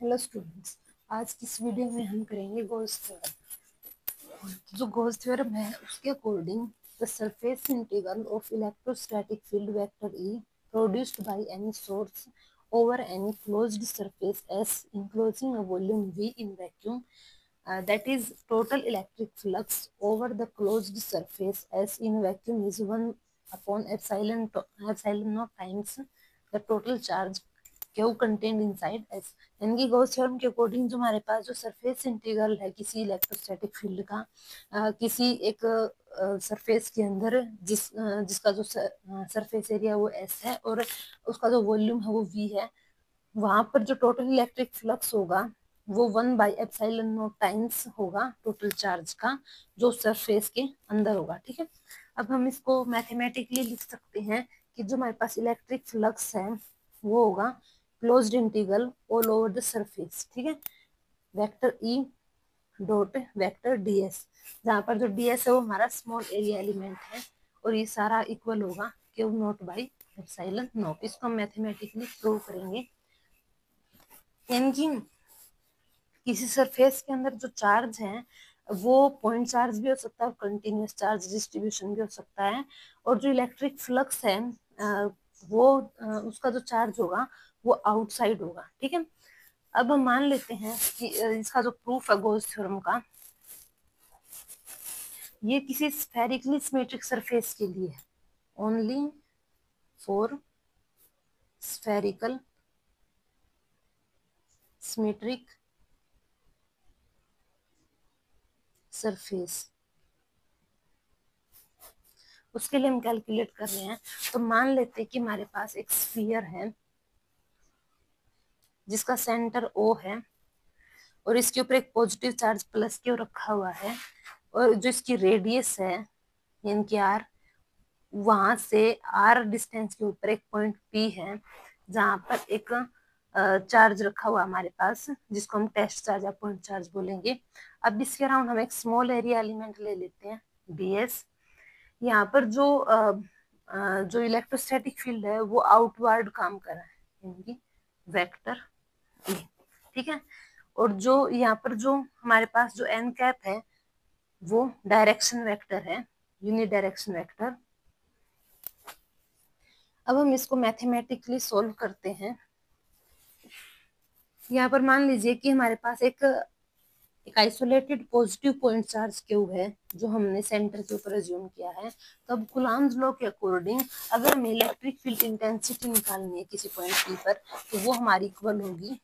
Hello students, आज की इस वीडियो में हम करेंगे गॉस थ्योरम। जो गॉस थ्योरम है उसके according the surface integral of electrostatic field vector E produced by any source over any closed surface S enclosing a volume V in vacuum, that is total electric flux over the closed surface S in vacuum is 1 upon epsilon naught times the total charge Q contained inside S। यानी कि Gauss theorem के according जो हमारे पास जो surface integral है किसी electrostatic field का किसी एक सरफेस के अंदर जिसका जो सरफेस एरिया वो S है और उसका जो वॉल्यूम है वो V है, वहां पर जो टोटल इलेक्ट्रिक फ्लक्स होगा वो 1/एप्सिलॉन नॉट टाइम्स होगा टोटल चार्ज का जो सरफेस के अंदर होगा। ठीक है, अब हम इसको मैथमेटिकली लिख सकते हैं कि जो हमारे पास इलेक्ट्रिक फ्लक्स है वो होगा closed integral all over the surface. ठीक है, vector E dot vector DS, जहाँ पर जो डीएस है वो हमारा स्मॉल एरिया एलिमेंट है और ये सारा इक्वल होगा Q not by epsilon not. इसको हम मैथमेटिकली प्रूव करेंगे। यानी कि किसी सरफेस के अंदर जो चार्ज है वो पॉइंट चार्ज भी हो सकता है और कंटिन्यूस चार्ज डिस्ट्रीब्यूशन भी हो सकता है, और जो इलेक्ट्रिक फ्लक्स है वो उसका जो चार्ज होगा वो आउटसाइड होगा। ठीक है, अब हम मान लेते हैं कि इसका जो प्रूफ है गॉस थ्योरम का, ये किसी स्फेरिकली सिमेट्रिक सरफेस के लिए है, only for spherical symmetric surface. उसके लिए हम कैलकुलेट कर रहे हैं। तो मान लेते हैं कि हमारे पास एक स्फीयर है जिसका सेंटर O है और इसके ऊपर एक पॉजिटिव चार्ज प्लस क्यू रखा हुआ है, और जो इसकी रेडियस है यानी कि R, वहां से R डिस्टेंस के ऊपर एक पॉइंट P है जहां पर एक चार्ज रखा हुआ हमारे पास जिसको हम टेस्ट चार्ज या पॉइंट चार्ज बोलेंगे। अब इसके अराउंड हम एक स्मॉल एरिया एलिमेंट ले लेते हैं BS। यहाँ पर जो इलेक्ट्रोस्टैटिक फील्ड है वो आउटवर्ड काम कर रहा है यानी कि वेक्टर E। ठीक है, और जो यहाँ पर जो हमारे पास जो एन कैप है वो डायरेक्शन वेक्टर है, यूनिट डायरेक्शन वेक्टर। अब हम इसको मैथमेटिकली सोल्व करते हैं। यहाँ पर मान लीजिए कि हमारे पास एक isolated positive point charge Q है जो हमने सेंटर के ऊपर अज्यूम किया है। तो अब कुलाम्स लॉ के अकॉर्डिंग अगर हमें इलेक्ट्रिक फील्ड इंटेंसिटी निकालनी है किसी पॉइंट पी पर, तो वो हमारी इक्वल होगी